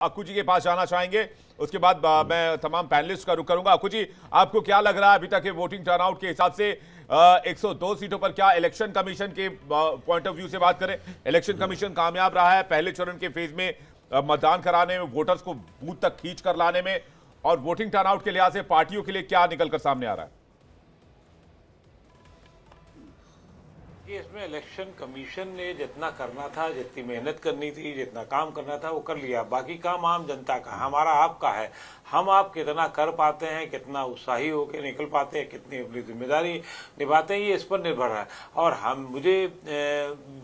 अक्कू जी के पास जाना चाहेंगे, उसके बाद मैं तमाम पैनलिस्ट का रुख करूंगा। अक्कू जी, आपको क्या लग रहा है अभी तक के वोटिंग टर्नआउट के हिसाब से 102 सीटों पर क्या इलेक्शन कमीशन के पॉइंट ऑफ व्यू से बात करें, इलेक्शन कमीशन कामयाब रहा है पहले चरण के फेज में मतदान कराने में, वोटर्स को बूथ तक खींच कर लाने में, और वोटिंग टर्नआउट के लिहाज से पार्टियों के लिए क्या निकलकर सामने आ रहा है? इसमें इलेक्शन कमीशन ने जितना करना था, जितनी मेहनत करनी थी, जितना काम करना था वो कर लिया। बाकी काम आम जनता का, हमारा आपका है। हम आप कितना कर पाते हैं, कितना उत्साही होकर निकल पाते हैं, कितनी अपनी जिम्मेदारी निभाते हैं, ये इस पर निर्भर है। और मुझे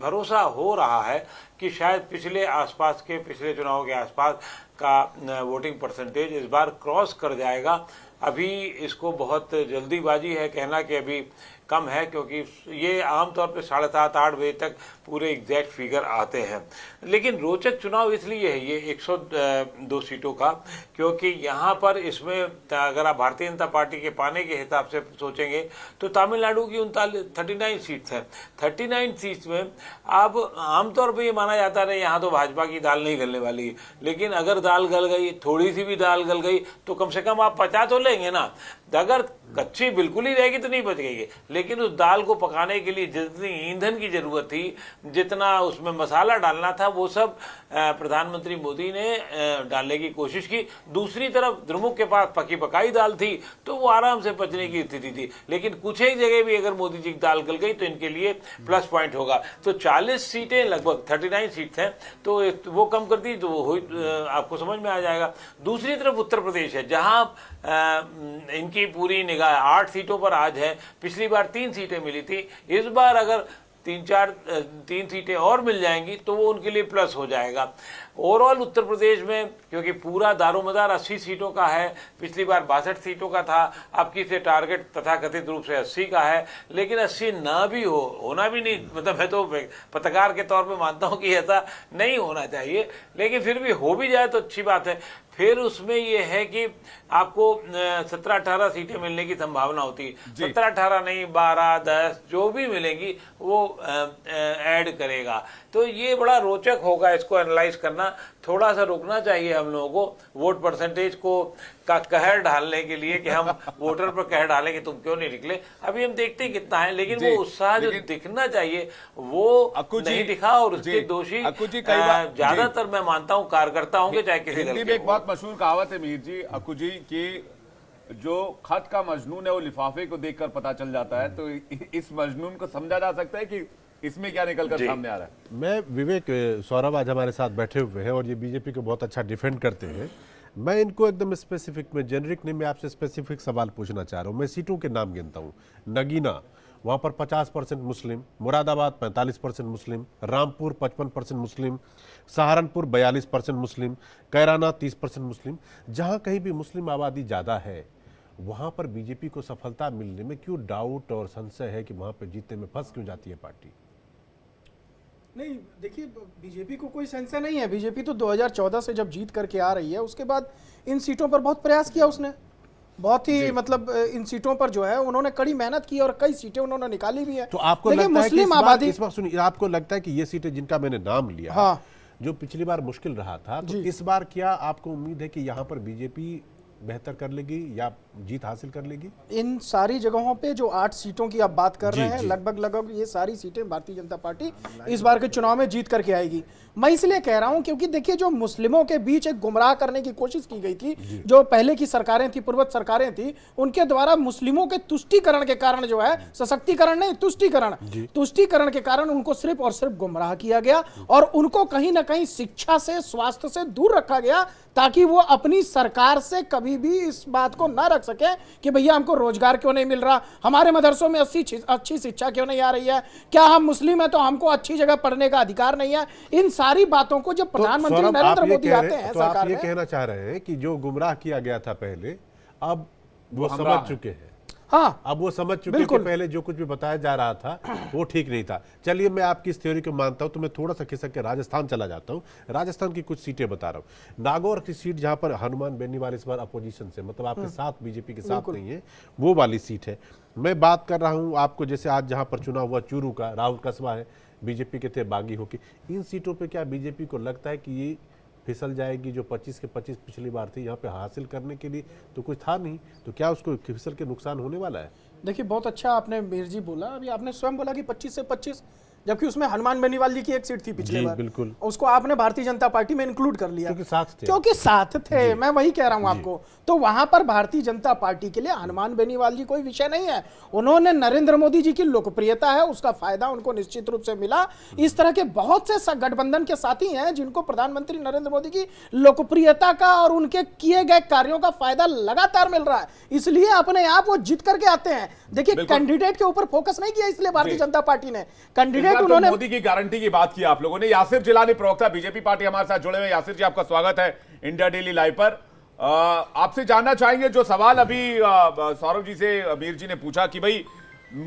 भरोसा हो रहा है कि शायद पिछले चुनाव के आसपास का वोटिंग परसेंटेज इस बार क्रॉस कर जाएगा। अभी इसको बहुत जल्दीबाजी है कहना कि अभी कम है, क्योंकि ये आमतौर पे 7:30-8 बजे तक पूरे एग्जैक्ट फिगर आते हैं। लेकिन रोचक चुनाव इसलिए है ये 102 सीटों का, क्योंकि यहाँ पर इसमें अगर आप भारतीय जनता पार्टी के पाने के हिसाब से सोचेंगे तो तमिलनाडु की 39 सीट्स हैं। 39 सीट्स में अब आमतौर पर ये माना जाता है यहाँ तो भाजपा की दाल नहीं गलने वाली, लेकिन अगर दाल गल गई, थोड़ी सी भी दाल गल गई, तो कम से कम आप 50 तो लेंगे ना। अगर कच्ची बिल्कुल ही रहेगी तो नहीं बच गई, लेकिन उस दाल को पकाने के लिए जितनी ईंधन की जरूरत थी, जितना उसमें मसाला डालना था, वो सब प्रधानमंत्री मोदी ने डालने की कोशिश की। दूसरी तरफ द्रमुक के पास पकी पकाई दाल थी, तो वो आराम से पचने की स्थिति थी। लेकिन कुछ एक जगह भी अगर मोदी जी की दाल गल गई तो इनके लिए प्लस पॉइंट होगा। तो 40 सीटें, लगभग 39 सीट्स हैं, तो वो कम कर दी तो आपको समझ में आ जाएगा। दूसरी तरफ उत्तर प्रदेश है, जहां इनकी पूरी निगाह 8 सीटों पर आज है। पिछली बार 3 सीटें मिली थी, इस बार अगर 3 सीटें और मिल जाएंगी तो वो उनके लिए प्लस हो जाएगा। ओवरऑल उत्तर प्रदेश में, क्योंकि पूरा दारोमदार 80 सीटों का है, पिछली बार 62 सीटों का था, अब की से टारगेट तथाकथित रूप से 80 का है। लेकिन 80 ना भी होना भी नहीं, मतलब मैं तो पत्रकार के तौर पे मानता हूं कि ऐसा नहीं होना चाहिए, लेकिन फिर भी हो भी जाए तो अच्छी बात है। फिर उसमें ये है कि आपको 17-18 सीटें मिलने की संभावना होती है। 17-18 नहीं, 12-10 जो भी मिलेंगी वो ऐड करेगा। तो ये बड़ा रोचक होगा इसको एनालाइज करना। थोड़ा सा रुकना चाहिए हम लोगों को वोट परसेंटेज को का कहर ढालने के लिए कि हम वोटर पर कहर डालें कि तुम क्यों नहीं निकले। अभी हम देखते हैं कितना है, लेकिन वो उत्साह जो दिखना चाहिए वो नहीं दिखा, और उसके दोषी ज्यादातर मैं मानता हूँ कार्यकर्ता होंगे, चाहे किसी दल के। एक बहुत मशहूर कहावत है मीर जी, अक्कू जी, की जो खत का मजनून है वो लिफाफे को देखकर पता चल जाता है। तो इस मजनून को समझा जा सकता है कि इसमें क्या निकलकर सामने आ रहा है। मैं विवेक सौरभ आज हमारे साथ बैठे हुए हैं और ये बीजेपी को बहुत अच्छा डिफेंड करते हैं। मैं इनको एकदम स्पेसिफिक में, जेनरिक नहीं, मैं आपसे स्पेसिफिक सवाल पूछना चाह रहा हूँ। मैं सीटों के नाम गिनता हूँ। नगीना, वहाँ पर 50% मुस्लिम, मुरादाबाद 45% मुस्लिम, रामपुर 55% मुस्लिम, सहारनपुर 42% मुस्लिम, कैराना 30% मुस्लिम। जहाँ कहीं भी मुस्लिम आबादी ज़्यादा है वहाँ पर बीजेपी को सफलता मिलने में क्यों डाउट और संशय है कि वहाँ पर जीतने में फंस क्यों जाती है पार्टी? नहीं, देखिए, बीजेपी को कोई संशय नहीं है। बीजेपी तो 2014 से जब जीत करके आ रही है, उसके बाद इन सीटों पर बहुत प्रयास किया उसने, बहुत ही मतलब इन सीटों पर जो है उन्होंने कड़ी मेहनत की और कई सीटें उन्होंने निकाली भी है। तो आपको लगता मुस्लिम आबादी, इस बार सुनिए, आपको लगता है कि ये सीटें जिनका मैंने नाम लिया, हाँ, जो पिछली बार मुश्किल रहा था, तो इस बार क्या आपको उम्मीद है कि यहाँ पर बीजेपी बेहतर कर लेगी या जीत हासिल कर लेगी? इन सारी जगहों पे जो 8 सीटों की आप बात कर रहे हैं, लगभग ये सारी सीटें भारतीय जनता पार्टी इस बार के चुनाव में जीत करके आएगी। मैं इसलिए कह रहा हूं क्योंकि देखिए, जो मुस्लिमों के बीच एक गुमराह करने की कोशिश की गई थी, जो पहले की सरकारें थी, पूर्वत सरकारें थी, उनके द्वारा मुस्लिमों के तुष्टीकरण के कारण जो है, सशक्तिकरण नहीं, तुष्टीकरण के कारण उनको सिर्फ और सिर्फ गुमराह किया गया और उनको कहीं ना कहीं शिक्षा से, स्वास्थ्य से दूर रखा गया, ताकि वो अपनी सरकार से कभी भी इस बात को ना रख सके कि भैया हमको रोजगार क्यों नहीं मिल रहा, हमारे मदरसों में अच्छी शिक्षा क्यों नहीं आ रही है, क्या हम मुस्लिम हैं तो हमको अच्छी जगह पढ़ने का अधिकार नहीं है। इन सारी बातों को जब प्रधानमंत्री नरेंद्र मोदी आते हैं सरकार में, आप ये कहना चाह रहे हैं कि जो गुमराह किया गया था पहले, अब वो समझ चुके हैं। हाँ, अब वो समझ चुके कि पहले जो कुछ भी बताया जा रहा था वो ठीक नहीं था। चलिए, मैं आपकी इस थ्योरी को मानता हूं, तो मैं थोड़ा सा खिसक के राजस्थान चला जाता हूं। राजस्थान की कुछ सीटें बता रहा हूं। नागौर की सीट जहां पर हनुमान बेनीवाल इस बार अपोजिशन से, मतलब आपके साथ, बीजेपी के साथ नहीं है, वो वाली सीट है। मैं बात कर रहा हूं आपको, जैसे आज जहां पर चुनाव हुआ चूरू का, राहुल कस्बा है, बीजेपी के थे बागी होके। इन सीटों पर क्या बीजेपी को लगता है कि ये फिसल जाएगी। जो 25 के 25 पिछली बार थी, यहाँ पे हासिल करने के लिए तो कुछ था नहीं, तो क्या उसको फिसल के नुकसान होने वाला है? देखिए बहुत अच्छा आपने मीर जी बोला, अभी आपने स्वयं बोला कि 25 से 25, जबकि उसमें हनुमान बेनीवाल जी की एक सीट थी पिछले जी, बार, बिल्कुल। उसको आपने भारतीय जनता पार्टी में इंक्लूड कर लिया क्योंकि साथ थे। क्योंकि साथ थे, मैं वही कह रहा हूं आपको। तो वहां पर भारतीय जनता पार्टी के लिए हनुमान बेनीवाल जी कोई विषय नहीं है। उन्होंने नरेंद्र मोदी जी की लोकप्रियता है, उसका फायदा उनको निश्चित रूप से मिला। इस तरह के बहुत से गठबंधन के साथी हैं जिनको प्रधानमंत्री नरेंद्र मोदी की लोकप्रियता का और उनके किए गए कार्यों का फायदा लगातार मिल रहा है, इसलिए अपने आप वो जीत करके आते हैं। देखिए कैंडिडेट के ऊपर फोकस नहीं किया इसलिए भारतीय जनता पार्टी ने कैंडिडेट उन्होंने मोदी की गारंटी की बात की आप लोगों ने। यासिर जिलानी, प्रवक्ता बीजेपी पार्टी, हमारे साथ जुड़े हुए। यासिर जी, आपका स्वागत है इंडिया डेली लाइव पर। आपसे जानना चाहेंगे जो सवाल अभी सौरभ जी से अमीर जी ने पूछा कि भाई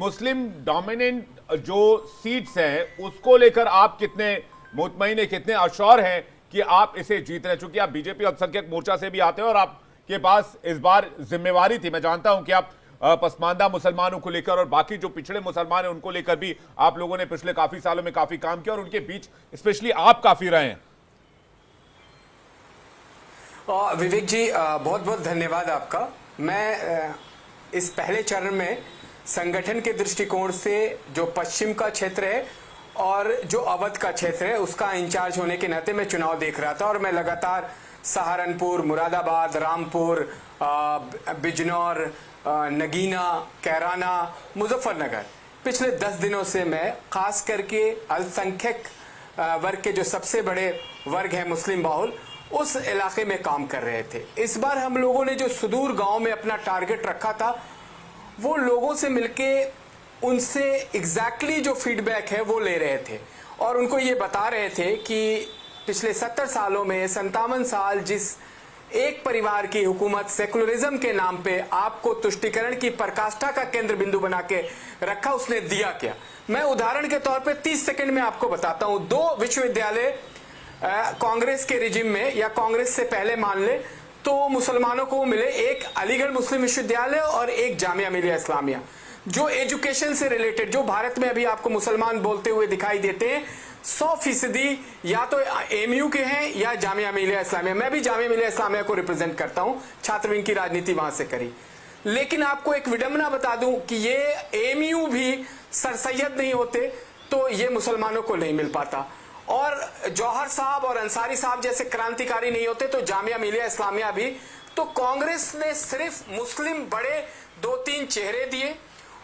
मुस्लिम डोमिनेंट जो सीट्स हैं उसको लेकर आप कितने मुतमईन है, कितने अश्योर हैं कि आप इसे जीत रहे हैं? चूंकि आप बीजेपी अल्पसंख्यक मोर्चा से भी आते हैं और आपके पास इस बार जिम्मेवारी थी। मैं जानता हूं कि आप पसमानदा मुसलमानों को लेकर और बाकी जो पिछड़े मुसलमान हैं उनको लेकर भी आप लोगों ने पिछले काफी सालों में काफी काम किया और उनके बीच स्पेशली आप काफी रहे हैं। विवेक जी, बहुत बहुत धन्यवाद आपका। मैं इस पहले चरण में संगठन के दृष्टिकोण से जो पश्चिम का क्षेत्र है और जो अवध का क्षेत्र है उसका इंचार्ज होने के नाते मैं चुनाव देख रहा था और मैं लगातार सहारनपुर, मुरादाबाद, रामपुर, बिजनौर, नगीना, कैराना, मुजफ्फरनगर पिछले 10 दिनों से मैं खास करके अल्पसंख्यक वर्ग के जो सबसे बड़े वर्ग है मुस्लिम बाहुल, उस इलाके में काम कर रहे थे। इस बार हम लोगों ने जो सुदूर गांव में अपना टारगेट रखा था, वो लोगों से मिलके उनसे एग्जैक्टली जो फीडबैक है वो ले रहे थे और उनको ये बता रहे थे कि पिछले 70 सालों में 57 साल जिस एक परिवार की हुकूमत सेकुलरिज्म के नाम पे आपको तुष्टीकरण की पराकाष्ठा का केंद्र बिंदु बना के रखा, उसने दिया क्या। मैं उदाहरण के तौर पे 30 सेकंड में आपको बताता हूं। 2 विश्वविद्यालय कांग्रेस के रिजिम में या कांग्रेस से पहले मान ले तो मुसलमानों को मिले, एक अलीगढ़ मुस्लिम विश्वविद्यालय और एक जामिया मिलिया इस्लामिया, जो एजुकेशन से रिलेटेड, जो भारत में अभी आपको मुसलमान बोलते हुए दिखाई देते हैं 100% या तो एमयू के हैं या जामिया मिलिया इस्लामिया। मैं भी जामिया मिलिया इस्लामिया को रिप्रेजेंट करता हूं, छात्र विंग की राजनीति वहां से करी। लेकिन आपको एक विडंबना बता दूं कि ये एमयू भी सर सैयद नहीं होते तो ये मुसलमानों को नहीं मिल पाता, और जौहर साहब और अंसारी साहब जैसे क्रांतिकारी नहीं होते तो जामिया मिलिया इस्लामिया भी। तो कांग्रेस ने सिर्फ मुस्लिम बड़े 2-3 चेहरे दिए,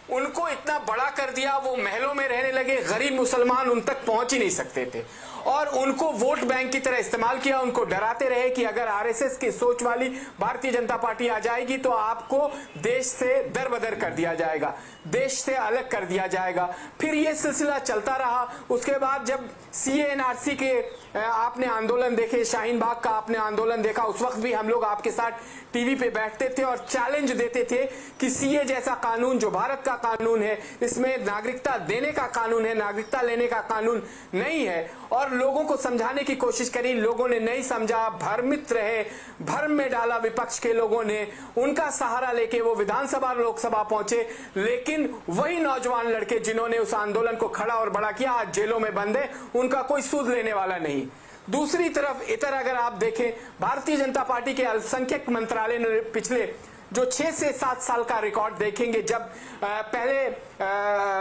उनको इतना बड़ा कर दिया, वो महलों में रहने लगे, गरीब मुसलमान उन तक पहुंच ही नहीं सकते थे और उनको वोट बैंक की तरह इस्तेमाल किया। उनको डराते रहे कि अगर आरएसएस की सोच वाली भारतीय जनता पार्टी आ जाएगी तो आपको देश से दरबदर कर दिया जाएगा, देश से अलग कर दिया जाएगा। फिर ये सिलसिला चलता रहा। उसके बाद जब CA/NRC के आपने आंदोलन देखे, शाहीन बाग का आपने आंदोलन देखा, उस वक्त भी हम लोग आपके साथ टीवी पे बैठते थे और चैलेंज देते थे कि CA जैसा कानून जो भारत का कानून है, इसमें नागरिकता देने का कानून है, नागरिकता लेने का कानून नहीं है। और लोगों को समझाने की कोशिश करी, लोगों ने नहीं समझा, भ्रमित रहे, भ्रम में डाला विपक्ष के लोगों ने। उनका सहारा लेके वो विधानसभा लोकसभा पहुंचे, लेकिन वही नौजवान लड़के जिन्होंने उस आंदोलन को खड़ा और बड़ा किया आज जेलों में बंद है, उनका कोई सूद लेने वाला नहीं। दूसरी तरफ इधर अगर आप देखें, भारतीय जनता पार्टी के अल्पसंख्यक मंत्रालय ने पिछले जो 6 से 7 साल का रिकॉर्ड देखेंगे, जब पहले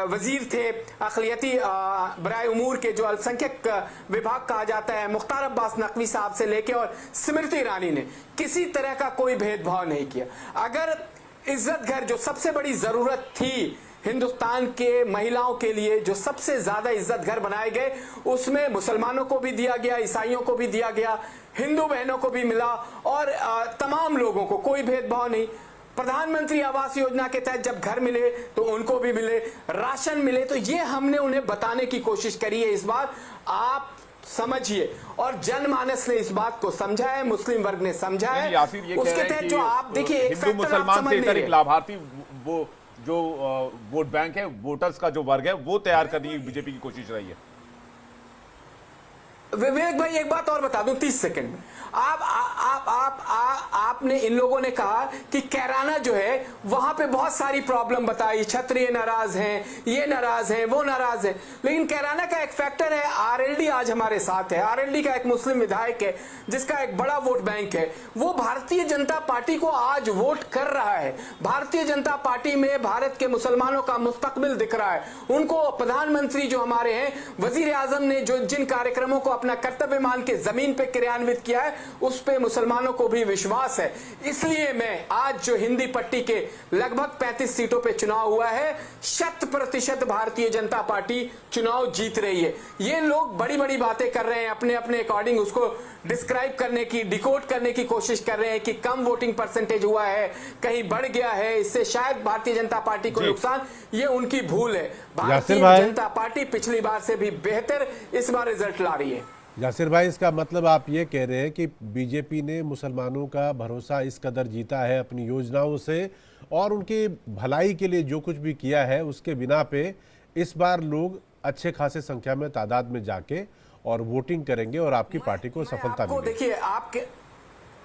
वजीर थे अक़लियती बराए उमूर के, जो अल्पसंख्यक विभाग कहा जाता है, मुख्तार अब्बास नकवी साहब से लेके और स्मृति ईरानी ने किसी तरह का कोई भेदभाव नहीं किया। अगर इज्जत घर जो सबसे बड़ी जरूरत थी हिंदुस्तान के महिलाओं के लिए, जो सबसे ज्यादा इज्जत घर बनाए गए, उसमें मुसलमानों को भी दिया गया, ईसाइयों को भी दिया गया, हिंदू बहनों को भी मिला और तमाम लोगों को, कोई भेदभाव नहीं। प्रधानमंत्री आवास योजना के तहत जब घर मिले तो उनको भी मिले, राशन मिले, तो ये हमने उन्हें बताने की कोशिश करी है। इस बार आप समझिए, और जनमानस ने इस बात को समझा है, मुस्लिम वर्ग ने समझा है। उसके तहत जो आप देखिए, एक हिंदू मुसलमान से इतर एक लाभार्थी, वो जो वोट बैंक है, वोटर्स का जो वर्ग है, वो तैयार करने की बीजेपी की कोशिश रही है। विवेक भाई एक बात और बता दूं 30 सेकंड में, आप आपने इन लोगों ने कहा कि कैराना जो है वहां पे बहुत सारी प्रॉब्लम बताई, क्षत्रिय नाराज हैं, ये नाराज हैं, वो नाराज हैं, लेकिन कैराना का एक फैक्टर है, आरएलडी आज हमारे साथ है, आरएलडी का एक मुस्लिम विधायक है जिसका एक बड़ा वोट बैंक है, वो भारतीय जनता पार्टी को आज वोट कर रहा है। भारतीय जनता पार्टी में भारत के मुसलमानों का मुस्तकबिल दिख रहा है। उनको प्रधानमंत्री जो हमारे हैं, वजीर आजम ने जो जिन कार्यक्रमों को अपना कर्तव्य मान के जमीन पे क्रियान्वित किया है, उस पे मुसलमानों को भी विश्वास है। इसलिए मैं आज जो हिंदी पट्टी के लगभग 35 सीटों पे चुनाव हुआ है, 100% भारतीय जनता पार्टी चुनाव जीत रही है। ये लोग बड़ी बड़ी बातें कर रहे हैं, अपने अपने अकॉर्डिंग उसको डिस्क्राइब करने की, डिकोड करने की कोशिश कर रहे हैं कि कम वोटिंग परसेंटेज हुआ है, कहीं बढ़ गया है, इससे शायद भारतीय जनता पार्टी को नुकसान। ये उनकी भूल है। भारतीय जनता पार्टी पिछली बार से भी बेहतर इस बार रिजल्ट ला रही है। यासिर भाई, इसका मतलब आप ये कह रहे हैं कि बीजेपी ने मुसलमानों का भरोसा इस कदर जीता है अपनी योजनाओं से और उनकी भलाई के लिए जो कुछ भी किया है उसके बिना पे इस बार लोग अच्छे खासे संख्या में तादाद में जाके और वोटिंग करेंगे और आपकी पार्टी को सफलता मिलेगी। देखिए,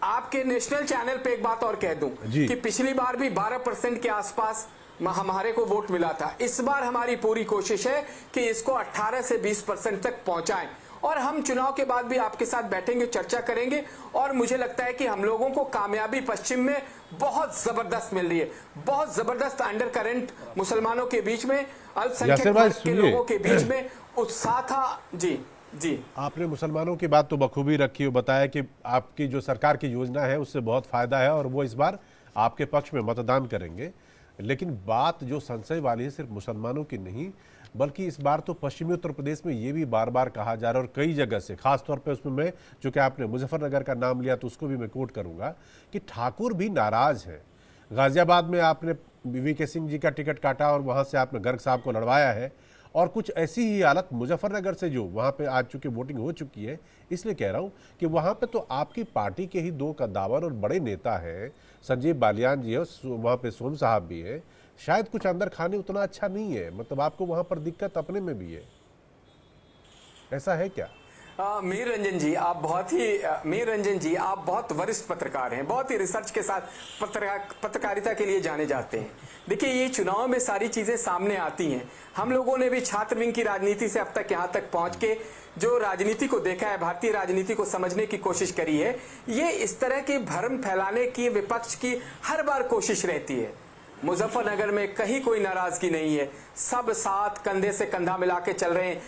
आपके नेशनल चैनल पे एक बात और कह दूं कि पिछली बार भी 12% के आसपास हमारे को वोट मिला था। इस बार हमारी पूरी कोशिश है कि इसको 18 से 20% तक पहुंचाएं और हम चुनाव के बाद भी आपके साथ बैठेंगे, चर्चा करेंगे और मुझे लगता है कि हम लोगों को कामयाबी पश्चिम में बहुत जबरदस्त मिल रही है। बहुत जबरदस्त अंडर करंट मुसलमानों के बीच में, अल्पसंख्यक के लोगों के बीच में उत्साह था। जी, आपने मुसलमानों की बात तो बखूबी रखी और बताया कि आपकी जो सरकार की योजना है उससे बहुत फायदा है और वो इस बार आपके पक्ष में मतदान करेंगे। लेकिन बात जो संशय वाली है सिर्फ मुसलमानों की नहीं, बल्कि इस बार तो पश्चिमी उत्तर प्रदेश में ये भी बार बार कहा जा रहा है और कई जगह से, खासतौर पे उसमें मैं, जो कि आपने मुजफ्फरनगर का नाम लिया तो उसको भी मैं कोट करूंगा कि ठाकुर भी नाराज हैं। गाजियाबाद में आपने वीके सिंह जी का टिकट काटा और वहाँ से आपने गर्ग साहब को लड़वाया है और कुछ ऐसी ही हालत मुजफ्फरनगर से जो वहाँ पे आज चूंकि वोटिंग हो चुकी है, इसलिए कह रहा हूँ कि वहाँ पे तो आपकी पार्टी के ही 2 कद्दावर और बड़े नेता हैं, संजीव बालियान जी है, वहाँ पे सोम साहब भी है, शायद कुछ अंदर खाने उतना अच्छा नहीं है, मतलब आपको वहाँ पर दिक्कत अपने में भी है, ऐसा है क्या? मीर रंजन जी, आप बहुत वरिष्ठ पत्रकार हैं, बहुत ही रिसर्च के साथ पत्रकारिता के लिए जाने जाते हैं। देखिए, ये चुनाव में सारी चीजें सामने आती हैं। हम लोगों ने भी छात्र विंग की राजनीति से अब तक यहाँ तक पहुंच के जो राजनीति को देखा है, भारतीय राजनीति को समझने की कोशिश करी है। ये इस तरह की भ्रम फैलाने की विपक्ष की हर बार कोशिश रहती है। मुजफ्फरनगर में कहीं कोई नाराजगी नहीं है, सब साथ कंधे से कंधा मिला के चल रहे हैं।